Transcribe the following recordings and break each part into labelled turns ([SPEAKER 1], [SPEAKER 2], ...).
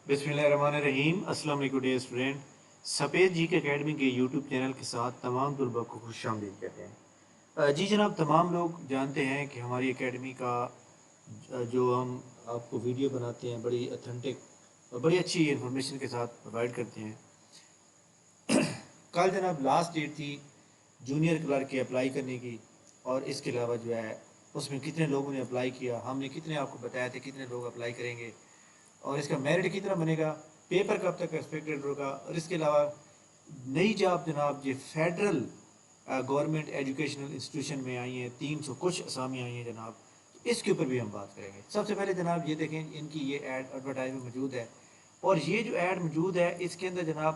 [SPEAKER 1] बिस्मिल्लाहिर्रहमानिर्रहीम। अस्सलाम वालेकुम डियर स्टूडेंट। सफ़ेद जी के अकेडमी के यूट्यूब चैनल के साथ तमाम तलबा को खुशामदीद कहते हैं। जी जनाब, तमाम लोग जानते हैं कि हमारी अकेडमी का जो हम आपको वीडियो बनाते हैं बड़ी अथेंटिक और बड़ी अच्छी इन्फॉर्मेशन के साथ प्रोवाइड करते हैं। कल जनाब लास्ट डेट थी जूनियर क्लर्क के अप्लाई करने की, और इसके अलावा जो है उसमें कितने लोगों ने अप्लाई किया, हमने कितने आपको बताया थे कितने लोग अप्लाई करेंगे और इसका मेरिट कितना बनेगा, पेपर कब तक एक्सपेक्टेड होगा। और इसके अलावा नई जॉब जनाब ये फेडरल गवर्नमेंट एजुकेशनल इंस्टीट्यूशन में आई हैं, 300 कुछ असामी आई हैं जनाब, तो इसके ऊपर भी हम बात करेंगे। सबसे पहले जनाब ये देखें, इनकी ये एडवर्टाइजमेंट मौजूद है, और ये जो ऐड मौजूद है इसके अंदर जनाब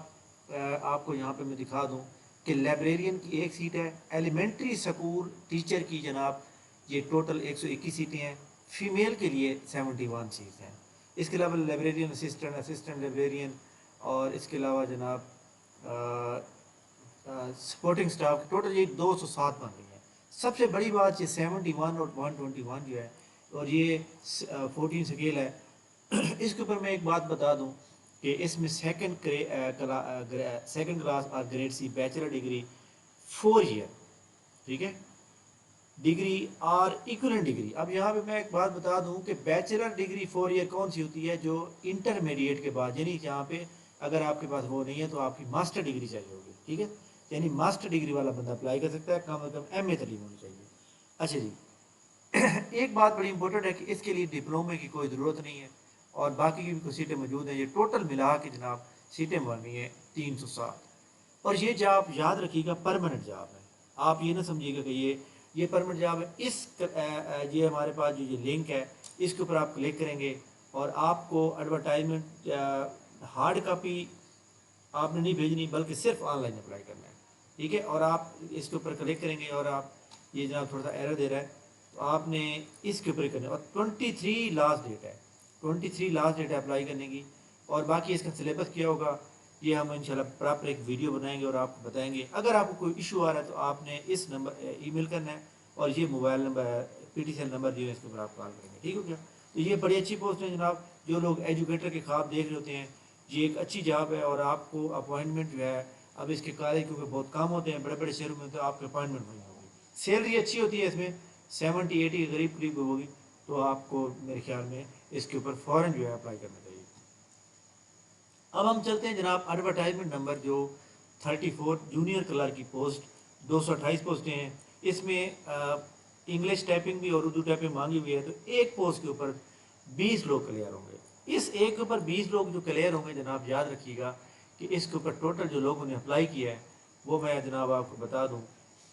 [SPEAKER 1] आपको यहाँ पे मैं दिखा दूँ कि लाइब्रेरियन की एक सीट है, एलिमेंट्री स्कूल टीचर की जनाब ये टोटल 121 सीटें हैं, फीमेल के लिए 71 सीट्स हैं। इसके अलावा लाइब्रेरियन असिस्टेंट, असिस्टेंट लाइब्रेरियन, और इसके अलावा जनाब सपोर्टिंग स्टाफ टोटल ये 207 बन रही है। सबसे बड़ी बात ये 71 और 121 जो है, और ये 14 स्केल है। इसके ऊपर मैं एक बात बता दूं कि इसमें सेकंड क्लास और grade C bachelor degree 4 year, ठीक है, डिग्री और इक्वलेंट डिग्री। अब यहाँ पे मैं एक बात बता दूं कि बैचलर डिग्री 4 ईयर कौन सी होती है, जो इंटरमीडिएट के बाद, यानी यहाँ पे अगर आपके पास वो नहीं है तो आपकी मास्टर डिग्री चाहिए होगी, ठीक है, यानी मास्टर डिग्री वाला बंदा अप्लाई कर सकता है, कम से कम MA तलीम होनी चाहिए। अच्छा जी, एक बात बड़ी इंपॉर्टेंट है कि इसके लिए डिप्लोमे की कोई ज़रूरत नहीं है, और बाकी की भी कुछ सीटें मौजूद हैं। ये टोटल मिला के जनाब सीटें बन रही हैं 307, और ये जॉब याद रखिएगा परमानेंट जॉब है। आप ये ना समझिएगा कि ये परमानेंट जॉब है। ये हमारे पास जो ये लिंक है इसके ऊपर आप क्लिक करेंगे और आपको एडवर्टाइजमेंट हार्ड कॉपी आपने नहीं भेजनी, बल्कि सिर्फ ऑनलाइन अप्लाई करना है, ठीक है। और आप इसके ऊपर क्लिक करेंगे और आप ये जनाब थोड़ा सा एरर दे रहा है, तो आपने इसके ऊपर करना है, और 23 लास्ट डेट है, 23 लास्ट डेट है अप्लाई करने की। और बाकी इसका सिलेबस क्या होगा ये हम इंशाल्लाह प्रॉपर एक वीडियो बनाएंगे और आपको बताएंगे। अगर आपको कोई इशू आ रहा है तो आपने इस नंबर ईमेल करना है, और ये मोबाइल नंबर PTCL नंबर जो है इसके ऊपर आप कॉल करेंगे, ठीक हो गया। तो ये बड़ी अच्छी पोस्ट है जनाब, जो लोग एजुकेटर के ख्वाब देख रहे होते हैं, ये एक अच्छी जॉब है, और आपको अपॉइंटमेंट जो है अब इसके कॉलेज क्योंकि बहुत कम होते हैं बड़े बड़े शहरों में, तो आपकी अपॉइंटमेंट वहीं होगी। सैलरी अच्छी होती है इसमें, 70-80 के करीब होगी, तो आपको मेरे ख्याल में इसके ऊपर फ़ौरन जो है अप्लाई करना चाहिए। अब हम चलते हैं जनाब एडवर्टाइजमेंट नंबर जो 34 जूनियर क्लर्क की पोस्ट 228 पोस्टें हैं। इसमें इंग्लिश टाइपिंग भी और उर्दू टाइपिंग मांगी हुई है, तो एक पोस्ट के ऊपर 20 लोग क्लियर होंगे। इस एक के ऊपर 20 लोग जो क्लियर होंगे जनाब, याद रखिएगा कि इसके ऊपर टोटल जो लोगों ने अप्लाई किया है वो मैं जनाब आपको बता दूं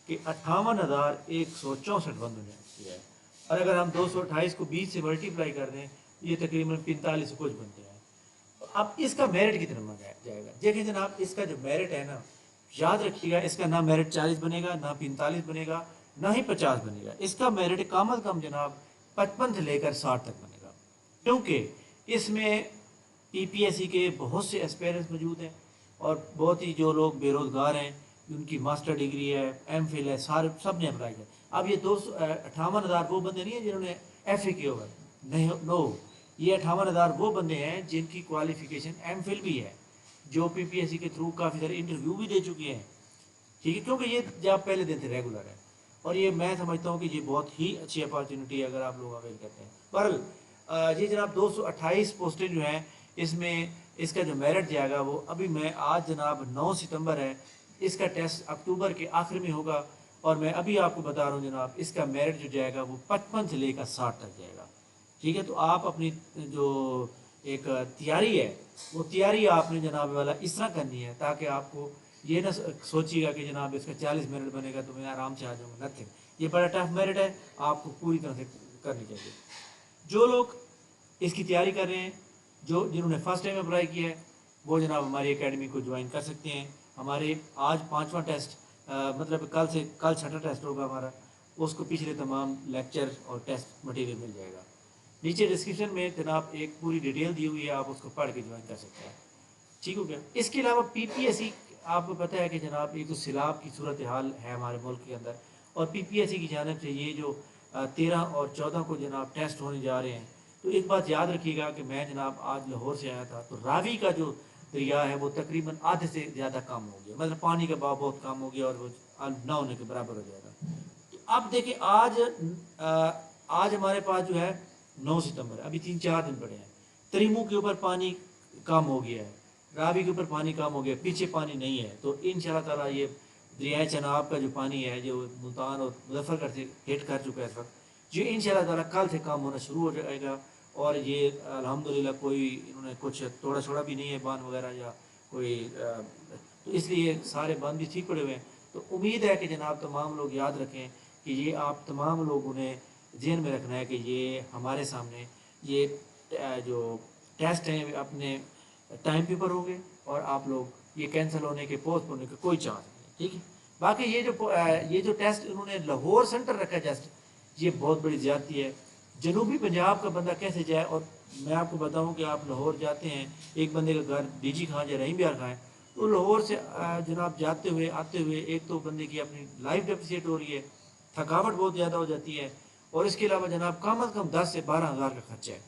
[SPEAKER 1] कि 58,164 बंदों ने किया है। और अगर हम 228 को 20 से मल्टीप्लाई कर दें, ये तकरीबन 45 कुछ बनते हैं। अब इसका मेरिट कितना मांगा जाएगा, देखिए जनाब, इसका जो मेरिट है ना, याद रखिएगा, इसका ना मेरिट 40 बनेगा, ना 45 बनेगा, ना ही 50 बनेगा। इसका मेरिट कम अज कम जनाब 55 से लेकर 60 तक बनेगा, क्योंकि इसमें PPSC के बहुत से एस्पेरेंट्स मौजूद हैं, और बहुत ही जो लोग बेरोज़गार हैं, उनकी मास्टर डिग्री है, MPhil है, सारे सब ने अप्लाई किया। अब ये 258,000 वो बंदे नहीं हैं जिन्होंने FA किया हुआ, नहीं, नो, ये 58,000 वो बंदे हैं जिनकी क्वालिफिकेशन MPhil भी है, जो PPSC के थ्रू काफ़ी सारे इंटरव्यू भी दे चुके हैं, ठीक है, क्योंकि ये जॉब पहले दिन से रेगुलर है, और ये मैं समझता हूँ कि ये बहुत ही अच्छी अपॉर्चुनिटी है अगर आप लोग अवेल करते हैं। बहरहाल ये जनाब 228 पोस्टें जो हैं, इसमें इसका जो मेरिट जाएगा वो अभी मैं आज जनाब 9 सितंबर है, इसका टेस्ट अक्टूबर के आखिर में होगा, और मैं अभी आपको बता रहा हूँ जनाब इसका मेरिट जो जाएगा वो 55 से लेकर 60 तक जाएगा, ठीक है। तो आप अपनी जो एक तैयारी है वो तैयारी आपने जनाब वाला इस तरह करनी है ताकि आपको ये ना सोचिएगा कि जनाब इसका 40 मेरिट बनेगा तो मैं आराम से आ जाऊँगा, नथिंग, ये बड़ा टफ मेरिट है, आपको पूरी तरह से करनी चाहिए। जो लोग इसकी तैयारी कर रहे हैं, जिन्होंने फर्स्ट टाइम अप्लाई किया है, वो जनाब हमारी एकेडमी को ज्वाइन कर सकते हैं। हमारे आज 5वां टेस्ट मतलब कल 6ठा टेस्ट होगा हमारा, उसको पिछले तमाम लेक्चर और टेस्ट मटेरियल मिल जाएगा। नीचे डिस्क्रिप्शन में जनाब एक पूरी डिटेल दी हुई है, आप उसको पढ़ के ज्वाइन कर सकते हैं, ठीक हो गया। इसके अलावा PPSC आपको पता है कि जनाब एक तो सैलाब की सूरत हाल है हमारे मुल्क के अंदर, और PPSC की जानिब से ये जो 13 और 14 को जनाब टेस्ट होने जा रहे हैं, تو ایک بات یاد رکھیے گا کہ میں جناب آج لاہور سے آیا تھا، تو راوی کا جو دریا ہے وہ تقریباً آدھے سے زیادہ کم ہو گیا، مطلب پانی کا بہاؤ بہت کم ہو گیا اور وہ نہ ہونے کے برابر ہو جائے گا۔ تو اب دیکھیں آج ہمارے پاس جو ہے 9 ستمبر، ابھی 3-4 دن پڑے ہیں، تریمو کے اوپر پانی کم ہو گیا ہے، راوی کے اوپر پانی کم ہو گیا، پیچھے پانی نہیں ہے۔ تو ان شاء اللہ تعالیٰ یہ دریائے چناب کا جو پانی ہے جو ملتان اور مظفر گڑھ سے ہٹ کر چکا ہے اس وقت، یہ ان شاء اللہ تعالیٰ کل سے کام ہونا شروع ہو جائے گا۔ اور یہ الحمدللہ کوئی انہوں نے کچھ توڑا چھوڑا بھی نہیں ہے باندھ وغیرہ یا کوئی تو اس لیے سارے باندھ بھی ٹھیک پڑے ہوئے ہیں۔ تو امید ہے کہ جناب تمام لوگ یاد رکھیں کہ یہ آپ تمام لوگوں نے ذہن میں رکھنا ہے کہ یہ ہمارے سامنے یہ جو ٹیسٹ ہیں اپنے ٹائم پیپر ہوں گے اور آپ لوگ یہ کینسل ہونے کے پوسٹ ہونے کے کوئی چانس نہیں، ٹھیک ہے۔ باقی یہ جو ٹیسٹ انہوں نے لاہور سینٹر رکھا ہے جسٹ، یہ بہت بڑی زیادتی ہے۔ جنوبی پنجاب کا بندہ کیسے جائے؟ اور میں آپ کو بتاؤں کہ آپ لاہور جاتے ہیں، ایک بندے کا گھر ڈی جی خان یا رحیم بیار خان ہے، تو لاہور سے جناب جاتے ہوئے آتے ہوئے ایک تو بندے کی اپنی لائف ڈیفیسیٹ ہو رہی ہے، تھکاوٹ بہت زیادہ ہو جاتی ہے، اور اس کے علاوہ جناب کم از کم 10 سے 12 ہزار کا خرچہ ہے،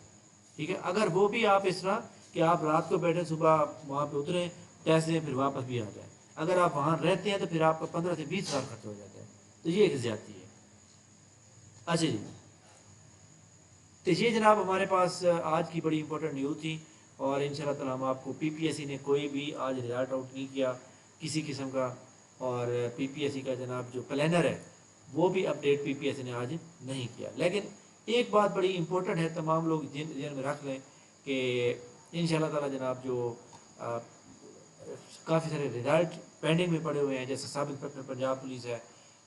[SPEAKER 1] ٹھیک ہے۔ اگر وہ بھی آپ اس طرح کہ آپ رات کو بیٹھیں، صبح وہاں پہ اتریں، ٹیسٹ دیں، پھر واپس بھی آ جائیں، اگر آپ وہاں رہتے ہیں تو پھر آپ کا 15 سے 20 ہزار خرچ ہو جاتا ہے، تو یہ ایک زیادتی ہے۔ اچھا جی، تو یہ جناب ہمارے پاس آج کی بڑی امپورٹنٹ نیوز تھی، اور ان شاء اللہ تعالیٰ ہم آپ کو پی پی ایس سی نے کوئی بھی آج ریزلٹ آؤٹ نہیں کیا کسی قسم کا، اور پی پی ایس سی کا جناب جو پلانر ہے وہ بھی اپڈیٹ پی پی ایس سی نے آج نہیں کیا۔ لیکن ایک بات بڑی امپورٹنٹ ہے، تمام لوگ ذہن میں رکھ لیں کہ ان شاء اللہ تعالیٰ جناب جو کافی سارے ریزلٹ پینڈنگ میں پڑے ہوئے ہیں، جیسے سب انسپکٹر پنجاب پولیس ہے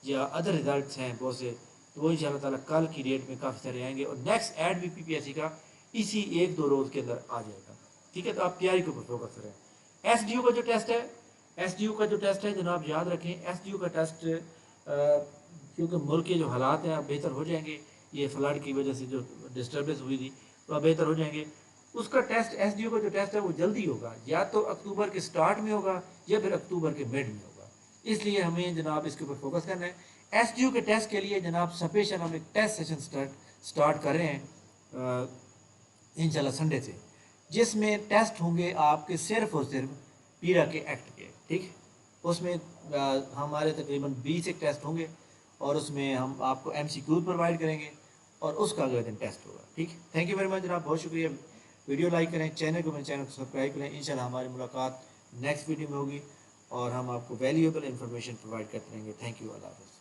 [SPEAKER 1] یا ادر ریزلٹس ہیں بہت سے، تو وہ ان شاء اللہ تعالیٰ کل کی ڈیٹ میں کافی سارے آئیں گے، اور نیکسٹ ایڈ بھی پی پی ایس سی کا اسی 1-2 روز کے اندر آ جائے گا، ٹھیک ہے۔ تو آپ تیاری کے اوپر فوکس کریں۔ ایس ڈی او کا جو ٹیسٹ ہے، ایس ڈی او کا جو ٹیسٹ ہے جناب یاد رکھیں، ایس ڈی او کا ٹیسٹ کیونکہ ملک کے جو حالات ہیں اب بہتر ہو جائیں گے، یہ فلڈ کی وجہ سے جو ڈسٹربنس ہوئی تھی تو اب بہتر ہو جائیں گے، اس کا ٹیسٹ ایس ڈی او کا جو ٹیسٹ ہے وہ جلدی ہوگا، یا تو اکتوبر کے سٹارٹ میں ہوگا یا پھر اکتوبر کے مڈ میں ہوگا، اس لیے ہمیں جناب اس کے اوپر فوکس کرنا ہے۔ ایس ڈی او کے ٹیسٹ کے لیے جناب سپیشل ہم ایک ٹیسٹ سیشن سٹارٹ کر رہے ہیں انشاءاللہ سنڈے سے، جس میں ٹیسٹ ہوں گے آپ کے صرف اور صرف پیرا کے ایکٹ کے، ٹھیک۔ اس میں ہمارے تقریباً 20 ایک ٹیسٹ ہوں گے، اور اس میں ہم آپ کو ایم سی کیو پرووائڈ کریں گے، اور اس کا اگلے دن ٹیسٹ ہوگا، ٹھیک۔ تھینک یو ویری مچ جناب، بہت شکریہ۔ ویڈیو لائک کریں، چینل کو سبسکرائب کریں، انشاءاللہ ہماری ملاقات نیکسٹ ویڈیو میں ہوگی، اور ہم آپ کو ویلیویبل انفارمیشن پرووائڈ کرتے رہیں گے۔ تھینک یو، اللہ حافظ۔